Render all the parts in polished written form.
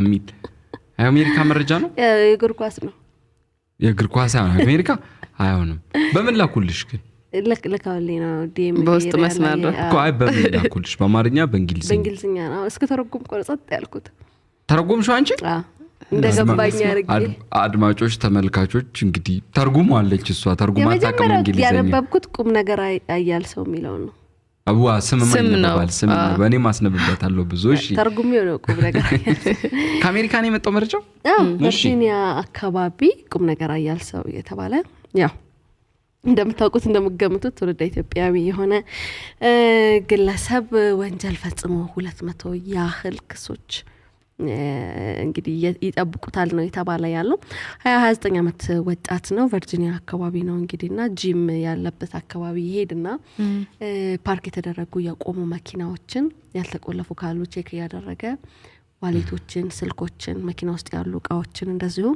ሚል አሜሪካ መረጃ ነው የእግር ኳስ ነው የእግር ኳስ አሜሪካ አይሆንም በምን ላኩልሽ ግን ለካውልኝ ነው ዲኤም በውስጥ መስመር ነው ቆይ በምን ላኩልሽ በአማርኛ በእንግሊዝኛ ነው እስከ ተረጉም ቆርጸት ያልኩት ተረጉምሽው አንቺ እንደገባኝ አርጌ አድማጮች ተመልካቾች እንግዲህ ተርጉሙ አለች እሷ ተርጉማ ታቀም እንግሊዝኛ ያነበብኩት ቁም ነገር አያል ሰው የሚለው ነው አዋ ስም ማይነባል ስም በእኔ ማስነብበታለሁ ብዙ እሺ ተርጉሚው ነው ቁም ነገር ከአሜሪካ ነው የመጣው መረጃው ቨርጂኒያ አካባቢ ቁም ነገር አያል ሰው የተባለ ያው እንደምታውቁት እንደምገምቱት ትውልደ ኢትዮጵያዊ የሆነ ግለሰብ ወንጀል ፈጽሞ 200 ያህል ክሶች እንግዲህ ይጠብቁታል ነው የተባለ ያለው 29 አመት ወጣት ነው ቨርጂኒያ አካባቢ ነው እንግዲህና ጂም ያለበት አካባቢ ይሄድና ፓርክ የተደረጉ የቆሙ መኪናዎችን ያልተቆለፉ ካሉ ቼክ ያደረገ ዋሌቶችን ስልኮችን መኪና ውስጥ ያሉ እቃዎችን እንደዚሁ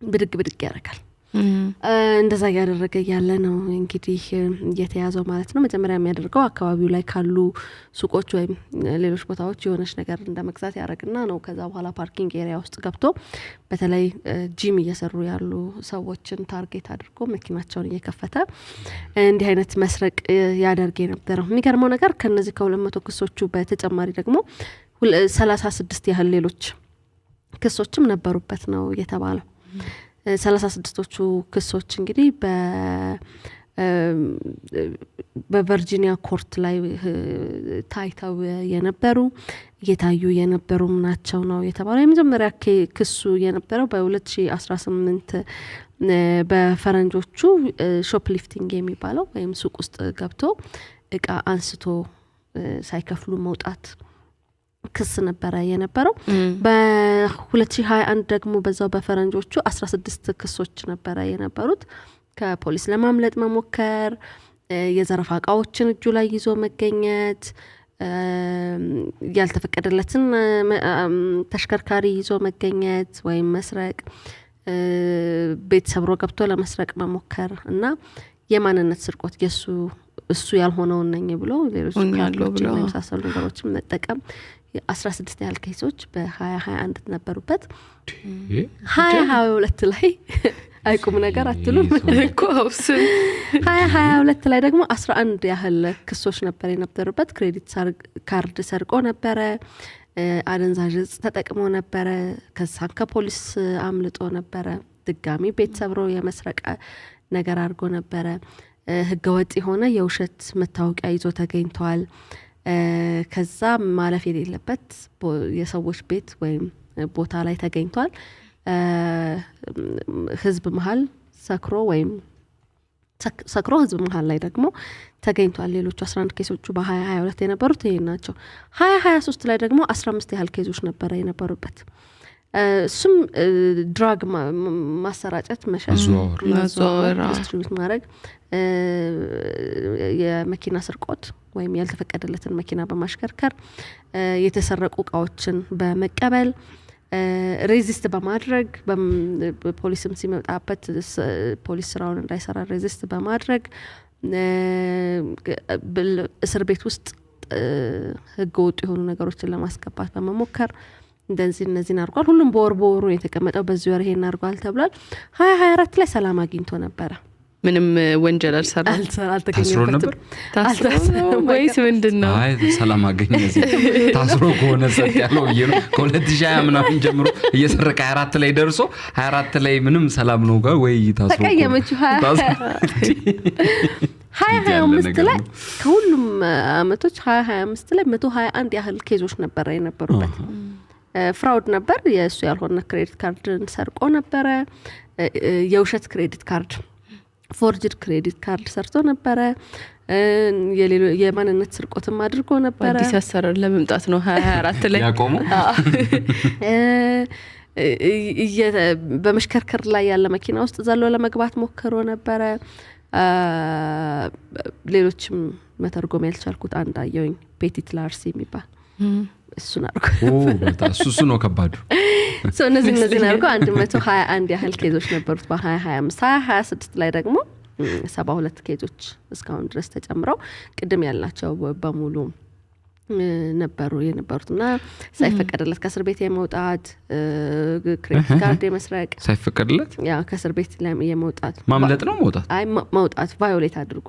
ብድግ ያደርጋል እንደዛ ያደረገ ያለ ነው እንግዲህ እየተያዘው ማለት ነው መጀመሪያ የሚያደርገው አካባቢው ላይ ካሉ ሱቆች ወይም ሌሎች ቦታዎች የሆነች ነገር እንደመግዛት ያደርግና ነው ከዛ በኋላ ፓርኪንግ ኤሪያ ውስጥ ገብቶ በተለይ ጂም እየሰሩ ያሉ ሰዎችን ታርጌት አድርጎ መኪናቸውን እየከፈተ እንዲህ አይነት መስረቅ ያደርግ የነበረው የሚገርመው ነገር ከነዚህ ከ200 ክሶቹ በተጨማሪ ደግሞ 36 ያህል ሌሎች ክሶችም ነበሩበት ነው የተባለው 36ቶቹ ክሶች እንግዲህ በቨርጂኒያ ኮርት ላይ ታይተው የነበሩ እየታዩ የነበሩ ናቸው ነው የተባለው የመጀመሪያ ክሱ የነበረው በ2018 በፈረንጆቹ ሾፕሊፍቲንግ የሚባለው ወይም ሱቅ ውስጥ ገብቶ እቃ አንስቶ ሳይከፍሉ መውጣት ክስ ነበረ የነበረው በ2021 ደግሞ በዛው በፈረንጆቹ 16 ክሶች ነበረ የነበሩት ከፖሊስ ለማምለጥ መሞከር የዘረፋ እቃዎችን እጁ ላይ ይዞ መገኘት ያልተፈቀደለትን ተሽከርካሪ ይዞ መገኘት ወይም መስረቅ ቤት ሰብሮ ገብቶ ለመስረቅ መሞከር እና የማንነት ስርቆት እሱ ያልሆነው ነኝ ብሎ ሌሎች ካርዶችን የመሳሰሉ ነገሮችን መጠቀም 16 ያህል ኬሶች በ2021 ነበሩበት 2022 ላይ አይቁም ነገር አትሉም እኮ አውስን 2022 ላይ ደግሞ 11 ያህል ክሶች ነበር የነበሩበት ክሬዲት ካርድ ሰርቆ ነበረ አደንዛዥ ዕፅ ተጠቅሞ ነበረ ከዛን ከፖሊስ አምልጦ ነበረ ድጋሚ ቤት ሰብሮ የመስረቅ ነገር አድርጎ ነበረ ህገወጥ የሆነ የውሸት መታወቂያ ይዞ ተገኝቷል ከዛ ማለፍ የሌለበት የሰዎች ቤት ወይም ቦታ ላይ ተገኝቷል ህዝብ መሃል ሰክሮ ህዝብ መሃል ላይ ደግሞ ተገኝቷል ሌሎቹ 11 ኬሶቹ በ2022 የነበሩት ይሄ ናቸው 2023 ላይ ደግሞ 15 ያህል ኬሶች ነበረ የነበሩበት እሱም ድራግ ማሰራጨት ማዘዋወር ዲስትሪቢዩት ማድረግ የመኪና ስርቆት ወይም ያልተፈቀደለትን መኪና በማሽከርከር የተሰረቁ እቃዎችን በመቀበል ሬዚስት በማድረግ ፖሊስም ሲመጣበት ፖሊስ ስራውን እንዳይሰራ ሬዚስት በማድረግ እስር ቤት ውስጥ ህገወጥ የሆኑ ነገሮችን ለማስገባት በመሞከር እነዚህን አድርጓል ሁሉም በወሩ የተቀመጠው በዚህ ወር ይሄን አድርጓል ተብሏል 2024 ላይ ሰላም አግኝቶ ነበረ ምንም ወንጀል አልተገኘበትም ወይስ ምንድነው አይ ሰላም አገኘ ታስሮ ከሆነ ሰጥ ያለው ነው ከ2020 ምናምን ጀምሮ እየሰረቀ 24 ላይ ደርሶ 24 ላይ ምንም ሰላም ነው ጋር ወይ ታስሮ ተቀየመችው 2025 ላይ ከሁሉም አመቶች 2025 ላይ 121 ያህል ኬዞች ነበር የነበሩበት ፍራውድ ነበር የሱ ያልሆነ ክሬዲት ካርድን ሰርቆ ነበረ የውሸት ክሬዲት ካርድ ፎርጅድ ክሬዲት ካርድ ሰርቶ ነበረ የማንነት ስርቆትም አድርጎ ነበረ አዲስ አሰራር ለመምጣት ነው 24 ላይ ያቆሙ በመሽከርከር ላይ ያለ መኪና ውስጥ ዘሎ ለመግባት ሞክሮ ነበረ ሌሎችም መተርጎም ያልቻልኩት አንድ አየሁኝ ፔቲት ላርሲ የሚባል እሱን አርጎ እሱ ነው ከባዱ እነዚህ አርጎ 121 ያህል ኬዞች ነበሩት በ2025 2026 ላይ ደግሞ 72 ኬዞች እስካሁን ድረስ ተጨምረው ቅድም ያልናቸው በሙሉ ነበሩ የነበሩትና ሳይፈቀድለት ከእስር ቤት የመውጣት ክሬዲት ካርድ የመስረቅ ሳይፈቀድለት ያ ከእስር ቤት የመውጣት ማምለጥ ነው መውጣት መውጣት ቫዮሌት አድርጎ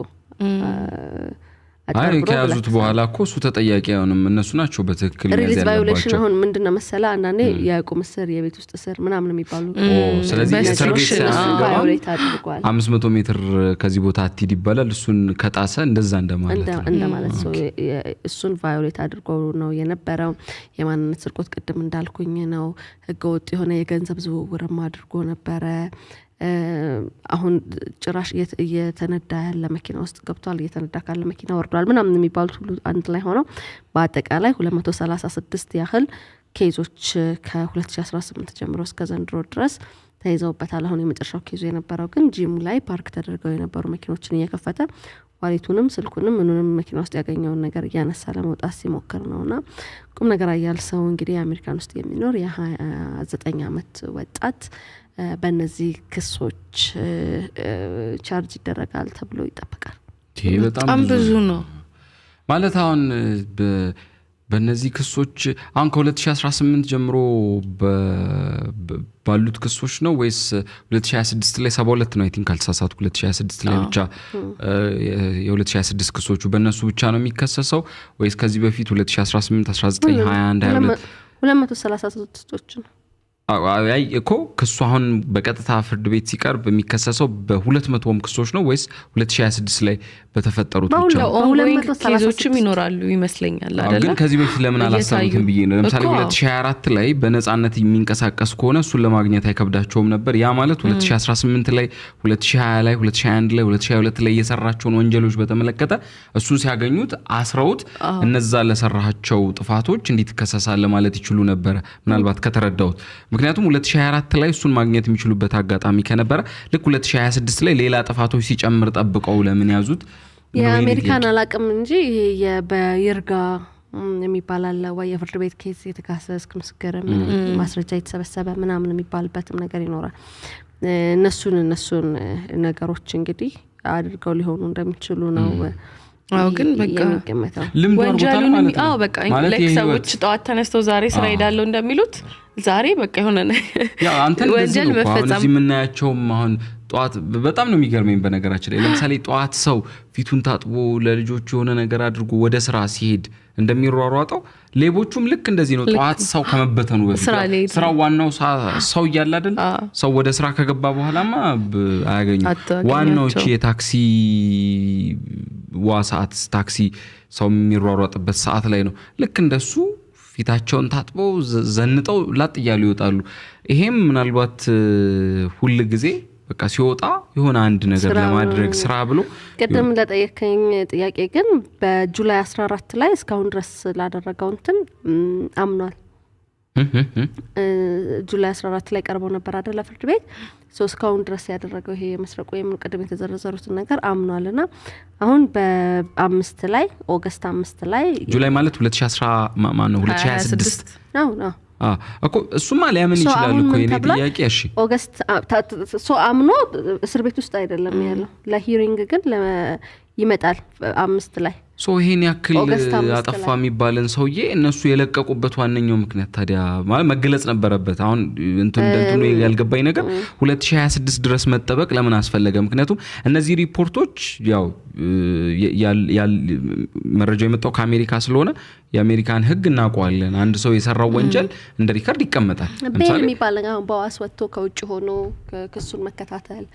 አይ ከያዙት በኋላ እኮ እሱ ተጠያቂ አይሆንም እነሱ ናቸው በትክክል ሪሊዝ ቫዮሌሽን አሁን ምንድነው መሰላ አንዳንዴ የቁም እስር የቤት ውስጥ እስር ምናምን የሚባሉ ስለዚህ እስር ቤት ቫዮሌት አድርጓል 500 ሜትር ከዚህ ቦታ አትሂድ ይባላል እሱን ከጣሰ እንደዛ እንደማለት ሰው እሱን ቫዮሌት አድርጎ ነው የነበረው የማንነት ስርቆት ቅድም እንዳልኩኝ ነው ህገወጥ የሆነ የገንዘብ ዝውውርም አድርጎ ነበረ አሁን ጭራሽ እየተነዳ ያለ መኪና ውስጥ ገብቷል እየተነዳ ካለ መኪና ወርዷል ምናምን የሚባሉት ሁሉ አንድ ላይ ሆነው በአጠቃላይ 236 ያህል ኬዞች ከ2018 ጀምሮ እስከ ዘንድሮ ድረስ ተይዘውበታል አሁን የመጨረሻው ኬዙ የነበረው ግን ጂም ላይ ፓርክ ተደርገው የነበሩ መኪኖችን እየከፈተ ዋሊቱንም ስልኩንም ምኑንም መኪና ውስጥ ያገኘውን ነገር እያነሳ ለመውጣት ሲሞክር ነውና ቁም ነገር አያል ሰው እንግዲህ አሜሪካን ውስጥ የሚኖር የ29 ዓመት ወጣት በእነዚህ ክሶች ቻርጅ ይደረጋል ተብሎ ይጠበቃል በጣም ብዙ ነው ማለት አሁን በእነዚህ ክሶች አሁን ከ2018 ጀምሮ ባሉት ክሶች ነው ወይስ 2026 ላይ 72 ነው አይ ቲንክ ካልተሳሳትኩ 2026 ላይ ብቻ የ2026 ክሶቹ በእነሱ ብቻ ነው የሚከሰሰው ወይስ ከዚህ በፊት 2018 19 21 22 233 ነው አይ እኮ ክሱ አሁን በቀጥታ ፍርድ ቤት ሲቀርብ የሚከሰሰው በ200ም ክሶች ነው ወይስ 2026 ላይ በተፈጠሩት ብቻ ነው? ኬዞችም ይኖራሉ ይመስለኛል አይደል? ግን ከዚህ በፊት ለምን አላሳዩትም ብዬ ነው። ለምሳሌ 2024 ላይ በነጻነት የሚንቀሳቀስ ከሆነ እሱን ለማግኘት አይከብዳቸውም ነበር። ያ ማለት 2018 ላይ 2020 ላይ 2021 ላይ 2022 ላይ የሰራቸውን ወንጀሎች በተመለከተ እሱን ሲያገኙት አስረውት እነዛ ለሰራቸው ጥፋቶች እንዴት ይከሰሳል ማለት ይችሉ ነበር ምናልባት ከተረዳውት ምክንያቱም 2024 ላይ እሱን ማግኘት የሚችሉበት አጋጣሚ ከነበረ ልክ 2026 ላይ ሌላ ጥፋቶች ሲጨምር ጠብቀው ለምን ያዙት የአሜሪካን አላቅም እንጂ በይርጋ የሚባል አለ ወይ የፍርድ ቤት ኬስ የተካሰስክ ምስክር ማስረጃ የተሰበሰበ ምናምን የሚባልበትም ነገር ይኖራል እነሱን ነገሮች እንግዲህ አድርገው ሊሆኑ እንደሚችሉ ነው ግን በቃ ወንጀሉን በቃ ለሰዎች ጠዋት ተነስተው ዛሬ ስራ ሄዳለው እንደሚሉት ዛሬ በቃ የሆነ ያው አንተ ወንጀል መፈጸም እዚህ ምናያቸው አሁን ጧት በጣም ነው የሚገርመኝ በነገራችን ላይ ለምሳሌ ጧት ሰው ፊቱን ታጥቦ ለልጆቹ የሆነ ነገር አድርጎ ወደ ስራ ሲሄድ እንደሚሯሯጠው ሌቦቹም ልክ እንደዚህ ነው ጧት ሰው ከመበተኑ በፊት ስራው ዋናው ሰው ይያል አይደል ሰው ወደ ስራ ከገባ በኋላማ አያገኙ ዋናው የታክሲ ዋሳት ታክሲ ሰው የሚሯሯጥበት ሰዓት ላይ ነው ልክ እንደሱ ፊታቸውን ታጥበው ዘንጠው ላጥ ይያሉ ይወጣሉ ይሄም ምናልባት ሁሉ ጊዜ በቃ ሲወጣ የሆነ አንድ ነገር ለማድረግ ስራ ብሎ ቀደም እንደጠየቀኝ ጥያቄ ግን በጁላይ 14 ላይ እስካሁን ድረስ ላደረገው እንትን አምኗል ጁላይ 14 ላይ ቀርቦ ነበር አይደል ፍርድ ቤት እስካሁን ድረስ ያደረገው ይሄ መስረቁ የምን ቀደም የተዘረዘሩት ነገር አምኗልና አሁን በ5 ላይ ኦገስት 5 ላይ ጁላይ ማለት 2010 ማነው 2026 ነው እኮ እሱማ ሊያምን ይችላል እኮ የኔ ጥያቄ እሺ ኦገስት አምኖ እስር ቤት ውስጥ አይደለም ያለው ለሂሪንግ ግን ይመጣል 5 ላይ ይሄን ያክል አጠፋ የሚባልን ሰውዬ እነሱ የለቀቁበት ዋነኛው ምክንያት ታዲያ ማለት መገለጽ ነበረበት አሁን እንትኑ ያልገባኝ ነገር 2026 ድረስ መጠበቅ ለምን አስፈለገ ምክንያቱም እነዚህ ሪፖርቶች ያው መረጃው የመጣው ከአሜሪካ ስለሆነ የአሜሪካን ህግ እናውቀዋለን አንድ ሰው የሰራው ወንጀል እንደ ሪከርድ ይቀመጣል ለምሳሌ የሚባለው አሁን በዋስ ወጥቶ ከውጭ ሆኖ ክሱን መከታተል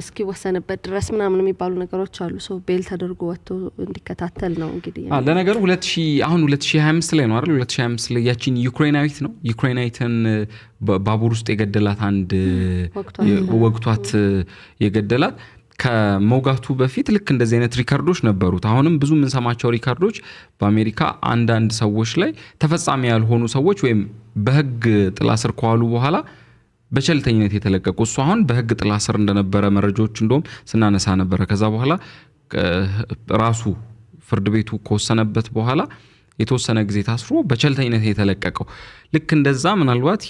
እስኪ ወሰነበት ድረስ ምናምን የሚባሉ ነገሮች አሉ ሰው ቤል ተደርጎ ወጥቶ እንዲከታተል ነው እንግዲህ ለነገሩ 2025 ላይ ነው አይደል 2025 ላይ ያቺን ዩክሬናዊት ነው ዩክሬናዊትን ባቡር ውስጥ የገደላት አንድ ወቅቷት የገደላት ከመውጋቱ በፊት ልክ እንደዚህ አይነት ሪካርዶች ነበሩት አሁንም ብዙ ምን ሰማቸው ሪካርዶች በአሜሪካ አንዳንድ ሰዎች ላይ ተፈጻሚ ያልሆኑ ሰዎች ወይም በህግ ጥላ ስር ከዋሉ በኋላ በቸልተኝነት የተለቀቁ እሱ አሁን በህግ ጥላ ስር እንደነበረ መረጃዎች እንደውም ስናነሳ ነበር ከዛ በኋላ ራሱ ፍርድ ቤቱ ከወሰነበት በኋላ የተወሰነ ጊዜ ታስሮ በቸልተኝነት የተለቀቀው። ልክ እንደዛ ምናልባት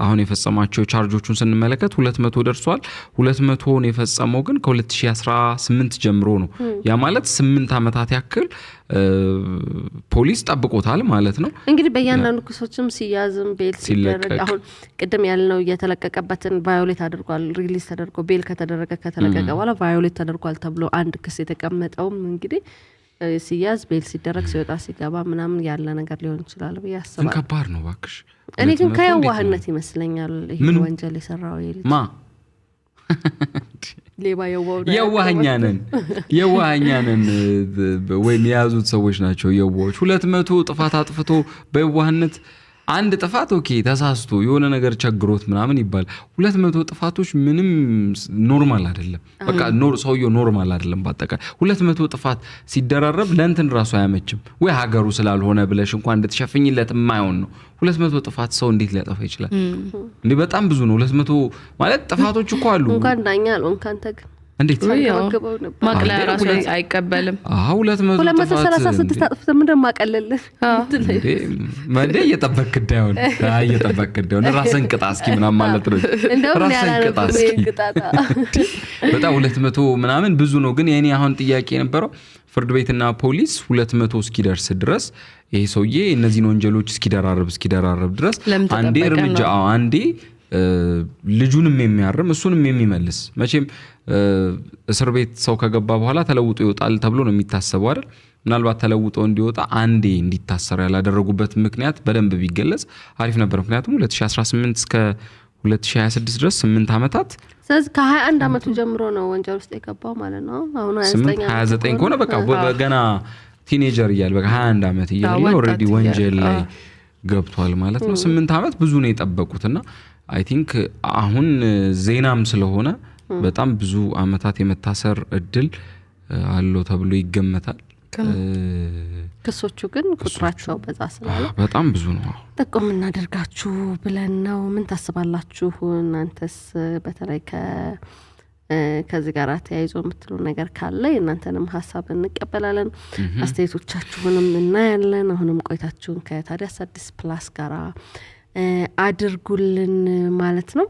አሁን የፈጸማቸው ቻርጆቹን ስንመለከት 200 ደርሷል። 200ን የፈጸመው ግን ከ2018 ጀምሮ ነው። ያ ማለት 8 ዓመታት ያክል ፖሊስ ጠብቆታል ማለት ነው። እንግዲህ በእያንዳንዱ ክሶችም ሲያዝም ቤል ሲደረግ አሁን ቅድም ያልነው የተለቀቀበትን ቫዮሌት አድርጓል ሪሊዝ ተደርጎ ቤል ከተለቀቀ በኋላ ቫዮሌት ተደርጓል ተብሎ አንድ ክስ የተቀመጠውም እንግዲህ ሲያዝ ቤል ሲደረግ ሲወጣ ሲገባ ምናምን ያለ ነገር ሊሆን ይችላል ብዬ አስባለሁ። ከባድ ነው ባክሽ። እኔ ግን ከየዋህነት ይመስለኛል ይሄ ወንጀል የሰራው ይልኝ ሌባ የዋህኛነን ወይም የያዙት ሰዎች ናቸው የዋዎች። 200 ጥፋት አጥፍቶ በየዋህነት አንድ ጥፋት ኦኬ ተሳስቶ የሆነ ነገር ቸግሮት ምናምን ይባል። 200 ጥፋቶች ምንም ኖርማል አይደለም። በቃ ሰውየው ኖርማል አይደለም። በአጠቃላይ 200 ጥፋት ሲደራረብ ለእንትን ራሱ አያመችም ወይ ሀገሩ ስላልሆነ ብለሽ እንኳን እንድትሸፍኝለት የማይሆን ነው። 200 ጥፋት ሰው እንዴት ሊያጠፋ ይችላል እንዴ? በጣም ብዙ ነው 200 ማለት። ጥፋቶች እኮ አሉ እንኳን ዳኛ አልሆን ካንተ ግን እንዴት ማቅለያ ራሱ አይቀበልም። 236 አጥፍተህ ምንድነው ማቀለልህ እንዴ? ማንዴ እየጠበቅከዳውን ራስን ቅጣ እስኪ ምናምን ማለት ነው። ራስን ቅጣ እስኪ በጣም 200 ምናምን ብዙ ነው። ግን የኔ አሁን ጥያቄ የነበረው ፍርድ ቤትና ፖሊስ 200 እስኪደርስ ድረስ ይሄ ሰውዬ እነዚህን ወንጀሎች እስኪደራረብ ድረስ አንዴ እርምጃ አንዴ ልጁንም የሚያርም እሱንም የሚመልስ መቼም እስር ቤት ሰው ከገባ በኋላ ተለውጦ ይወጣል ተብሎ ነው የሚታሰበው አይደል? ምናልባት ተለውጦ እንዲወጣ አንዴ እንዲታሰር ያላደረጉበት ምክንያት በደንብ ቢገለጽ አሪፍ ነበር። ምክንያቱም 2018 እስከ 2026 ድረስ 8 ዓመታት ስለዚህ ከ21 ዓመቱ ጀምሮ ነው ወንጀል ውስጥ የገባው ማለት ነው። አሁን 29 ከሆነ በቃ ገና ቲኔጀር እያለ በቃ 21 ዓመት እያለ ኦልሬዲ ወንጀል ላይ ገብቷል ማለት ነው። 8 ዓመት ብዙ ነው የጠበቁትና አይ ቲንክ አሁን ዜናም ስለሆነ በጣም ብዙ ዓመታት የመታሰር እድል አለው ተብሎ ይገመታል። ክሶቹ ግን ቁጥራቸው በዛ ስላለ በጣም ብዙ ነው። ጥቆም እናደርጋችሁ ብለን ነው። ምን ታስባላችሁ እናንተስ? በተለይ ከዚህ ጋር ተያይዞ የምትሉ ነገር ካለ የእናንተንም ሀሳብ እንቀበላለን፣ አስተያየቶቻችሁንም እናያለን። አሁንም ቆይታችሁን ከታዲያስ አዲስ ፕላስ ጋር አድርጉልን ማለት ነው።